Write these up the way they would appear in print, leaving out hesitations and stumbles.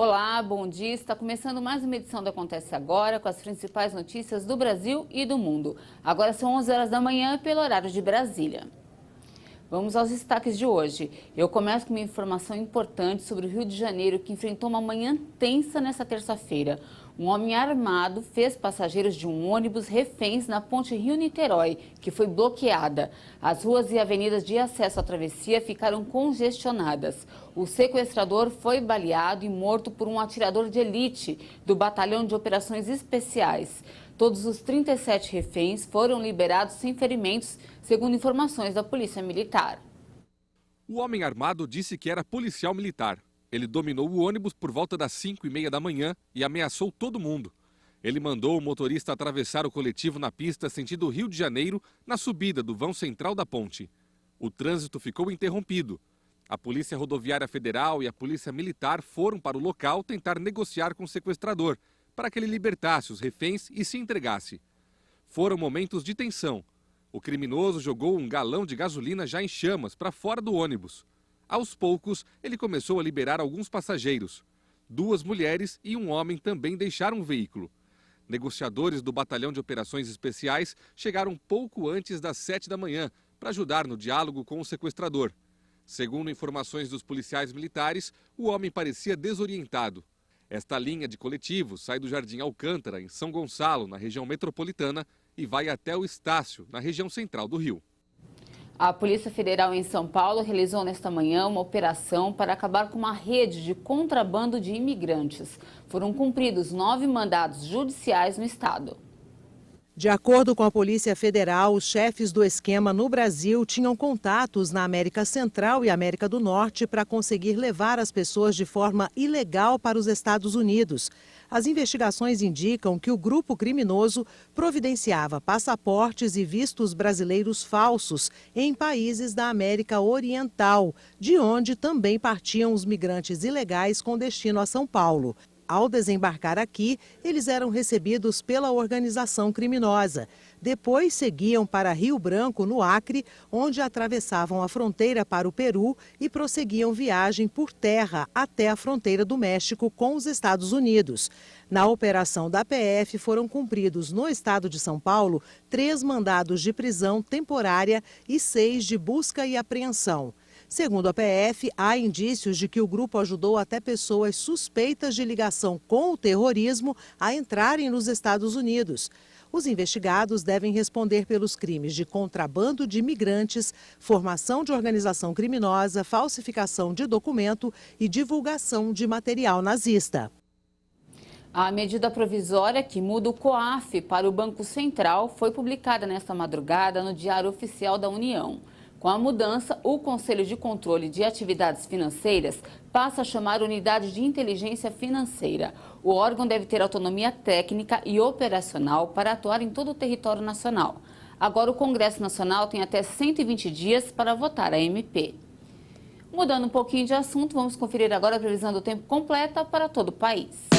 Olá, bom dia. Está começando mais uma edição do Acontece Agora com as principais notícias do Brasil e do mundo. Agora são 11 horas da manhã pelo horário de Brasília. Vamos aos destaques de hoje. Eu começo com uma informação importante sobre o Rio de Janeiro, que enfrentou uma manhã tensa nesta terça-feira. Um homem armado fez passageiros de um ônibus reféns na ponte Rio-Niterói, que foi bloqueada. As ruas e avenidas de acesso à travessia ficaram congestionadas. O sequestrador foi baleado e morto por um atirador de elite do Batalhão de Operações Especiais. Todos os 37 reféns foram liberados sem ferimentos, segundo informações da Polícia Militar. O homem armado disse que era policial militar. Ele dominou o ônibus por volta das 5h30 da manhã e ameaçou todo mundo. Ele mandou o motorista atravessar o coletivo na pista sentido Rio de Janeiro, na subida do vão central da ponte. O trânsito ficou interrompido. A Polícia Rodoviária Federal e a Polícia Militar foram para o local tentar negociar com o sequestrador, para que ele libertasse os reféns e se entregasse. Foram momentos de tensão. O criminoso jogou um galão de gasolina já em chamas para fora do ônibus. Aos poucos, ele começou a liberar alguns passageiros. 2 mulheres e um homem também deixaram o veículo. Negociadores do Batalhão de Operações Especiais chegaram pouco antes das 7 da manhã para ajudar no diálogo com o sequestrador. Segundo informações dos policiais militares, o homem parecia desorientado. Esta linha de coletivos sai do Jardim Alcântara, em São Gonçalo, na região metropolitana, e vai até o Estácio, na região central do Rio. A Polícia Federal em São Paulo realizou nesta manhã uma operação para acabar com uma rede de contrabando de imigrantes. Foram cumpridos 9 mandados judiciais no estado. De acordo com a Polícia Federal, os chefes do esquema no Brasil tinham contatos na América Central e América do Norte para conseguir levar as pessoas de forma ilegal para os Estados Unidos. As investigações indicam que o grupo criminoso providenciava passaportes e vistos brasileiros falsos em países da América Oriental, de onde também partiam os migrantes ilegais com destino a São Paulo. Ao desembarcar aqui, eles eram recebidos pela organização criminosa. Depois seguiam para Rio Branco, no Acre, onde atravessavam a fronteira para o Peru e prosseguiam viagem por terra até a fronteira do México com os Estados Unidos. Na operação da PF foram cumpridos no estado de São Paulo 3 mandados de prisão temporária e 6 de busca e apreensão. Segundo a PF, há indícios de que o grupo ajudou até pessoas suspeitas de ligação com o terrorismo a entrarem nos Estados Unidos. Os investigados devem responder pelos crimes de contrabando de imigrantes, formação de organização criminosa, falsificação de documento e divulgação de material nazista. A medida provisória que muda o COAF para o Banco Central foi publicada nesta madrugada no Diário Oficial da União. Com a mudança, o Conselho de Controle de Atividades Financeiras passa a chamar Unidade de Inteligência Financeira. O órgão deve ter autonomia técnica e operacional para atuar em todo o território nacional. Agora, o Congresso Nacional tem até 120 dias para votar a MP. Mudando um pouquinho de assunto, vamos conferir agora a previsão do tempo completa para todo o país.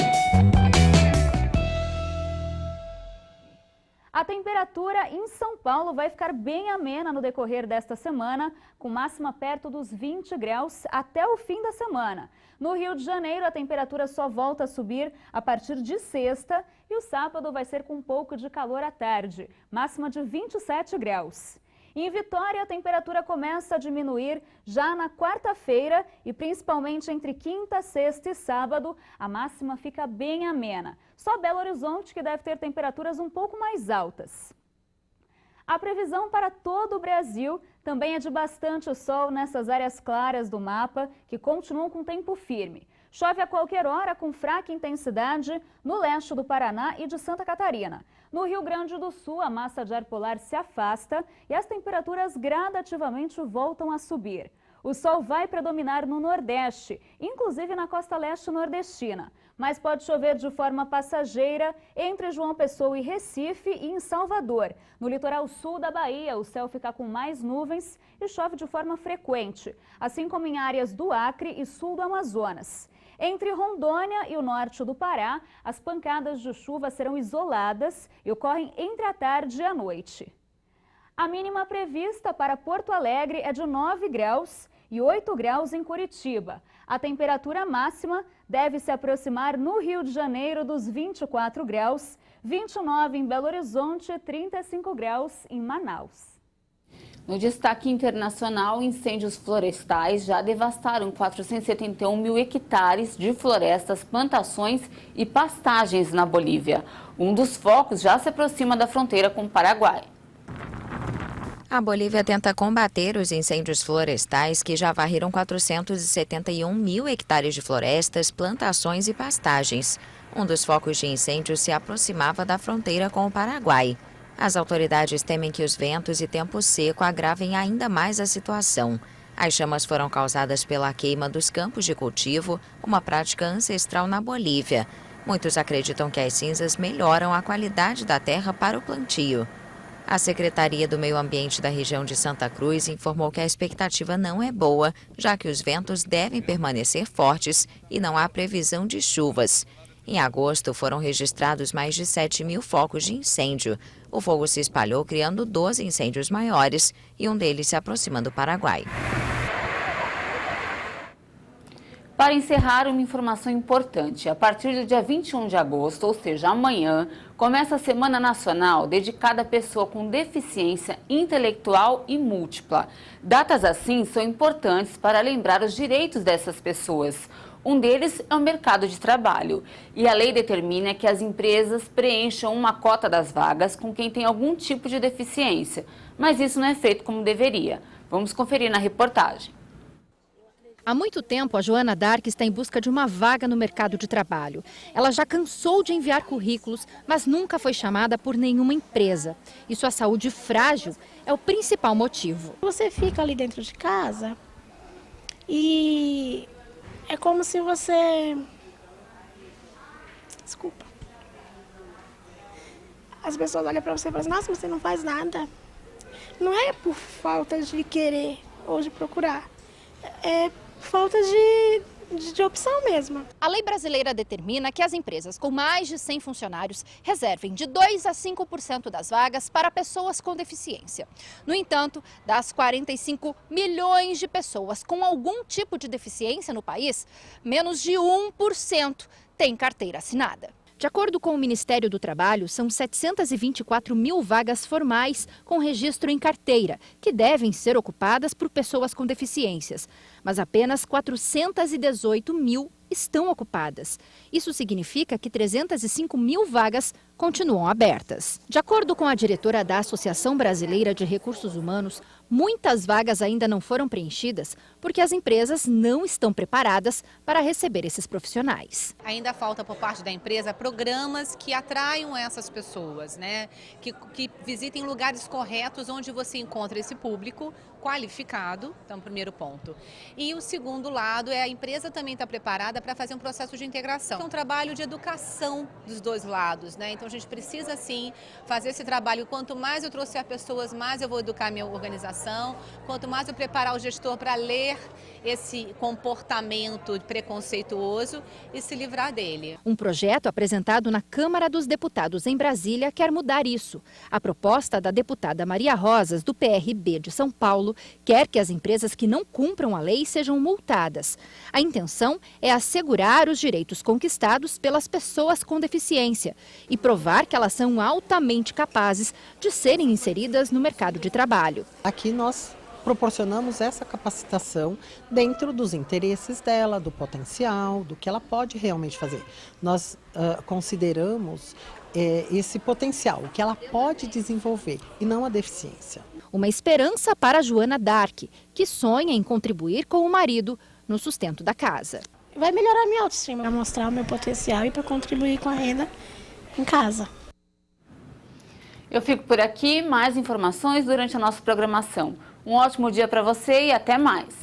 A temperatura em São Paulo vai ficar bem amena no decorrer desta semana, com máxima perto dos 20 graus até o fim da semana. No Rio de Janeiro, a temperatura só volta a subir a partir de sexta e o sábado vai ser com um pouco de calor à tarde, máxima de 27 graus. Em Vitória, a temperatura começa a diminuir já na quarta-feira e principalmente entre quinta, sexta e sábado, a máxima fica bem amena. Só Belo Horizonte que deve ter temperaturas um pouco mais altas. A previsão para todo o Brasil também é de bastante sol nessas áreas claras do mapa, que continuam com tempo firme. Chove a qualquer hora com fraca intensidade no leste do Paraná e de Santa Catarina. No Rio Grande do Sul, a massa de ar polar se afasta e as temperaturas gradativamente voltam a subir. O sol vai predominar no Nordeste, inclusive na costa leste nordestina. Mas pode chover de forma passageira entre João Pessoa e Recife e em Salvador. No litoral sul da Bahia, o céu fica com mais nuvens e chove de forma frequente, assim como em áreas do Acre e sul do Amazonas. Entre Rondônia e o norte do Pará, as pancadas de chuva serão isoladas e ocorrem entre a tarde e a noite. A mínima prevista para Porto Alegre é de 9 graus e 8 graus em Curitiba. A temperatura máxima deve se aproximar no Rio de Janeiro dos 24 graus, 29 em Belo Horizonte e 35 graus em Manaus. No destaque internacional, incêndios florestais já devastaram 471 mil hectares de florestas, plantações e pastagens na Bolívia. Um dos focos já se aproxima da fronteira com o Paraguai. A Bolívia tenta combater os incêndios florestais que já varreram 471 mil hectares de florestas, plantações e pastagens. Um dos focos de incêndio se aproximava da fronteira com o Paraguai. As autoridades temem que os ventos e tempo seco agravem ainda mais a situação. As chamas foram causadas pela queima dos campos de cultivo, uma prática ancestral na Bolívia. Muitos acreditam que as cinzas melhoram a qualidade da terra para o plantio. A Secretaria do Meio Ambiente da região de Santa Cruz informou que a expectativa não é boa, já que os ventos devem permanecer fortes e não há previsão de chuvas. Em agosto, foram registrados mais de 7 mil focos de incêndio. O fogo se espalhou, criando 12 incêndios maiores e um deles se aproximando do Paraguai. Para encerrar, uma informação importante. A partir do dia 21 de agosto, ou seja, amanhã, começa a Semana Nacional dedicada à pessoa com deficiência intelectual e múltipla. Datas assim são importantes para lembrar os direitos dessas pessoas. Um deles é o mercado de trabalho. E a lei determina que as empresas preencham uma cota das vagas com quem tem algum tipo de deficiência. Mas isso não é feito como deveria. Vamos conferir na reportagem. Há muito tempo, a Joana Dark está em busca de uma vaga no mercado de trabalho. Ela já cansou de enviar currículos, mas nunca foi chamada por nenhuma empresa. E sua saúde frágil é o principal motivo. Você fica ali dentro de casa e é como se você... Desculpa. As pessoas olham para você e falam assim, nossa, você não faz nada. Não é por falta de querer ou de procurar. É falta de opção mesmo. A lei brasileira determina que as empresas com mais de 100 funcionários reservem de 2% a 5% das vagas para pessoas com deficiência. No entanto, das 45 milhões de pessoas com algum tipo de deficiência no país, menos de 1% tem carteira assinada. De acordo com o Ministério do Trabalho, são 724 mil vagas formais com registro em carteira, que devem ser ocupadas por pessoas com deficiências. Mas apenas 418 mil estão ocupadas. Isso significa que 305 mil vagas continuam abertas. De acordo com a diretora da Associação Brasileira de Recursos Humanos, muitas vagas ainda não foram preenchidas porque as empresas não estão preparadas para receber esses profissionais. Ainda falta por parte da empresa programas que atraiam essas pessoas, né? Que visitem lugares corretos onde você encontra esse público qualificado, então primeiro ponto. E o segundo lado é a empresa também está preparada para fazer um processo de integração. É um trabalho de educação dos dois lados, né? Então a gente precisa sim fazer esse trabalho. Quanto mais eu trouxer pessoas, mais eu vou educar a minha organização. Quanto mais eu preparar o gestor para ler esse comportamento preconceituoso e se livrar dele. Um projeto apresentado na Câmara dos Deputados em Brasília quer mudar isso. A proposta da deputada Maria Rosas, do PRB de São Paulo, quer que as empresas que não cumpram a lei sejam multadas. A intenção é assegurar os direitos conquistados pelas pessoas com deficiência e provar que elas são altamente capazes de serem inseridas no mercado de trabalho. Aqui nós proporcionamos essa capacitação dentro dos interesses dela, do potencial, do que ela pode realmente fazer. Nós consideramos esse potencial, o que ela pode desenvolver e não a deficiência. Uma esperança para a Joana Dark, que sonha em contribuir com o marido no sustento da casa. Vai melhorar a minha autoestima, vai mostrar o meu potencial e para contribuir com a renda em casa. Eu fico por aqui, mais informações durante a nossa programação. Um ótimo dia para você e até mais!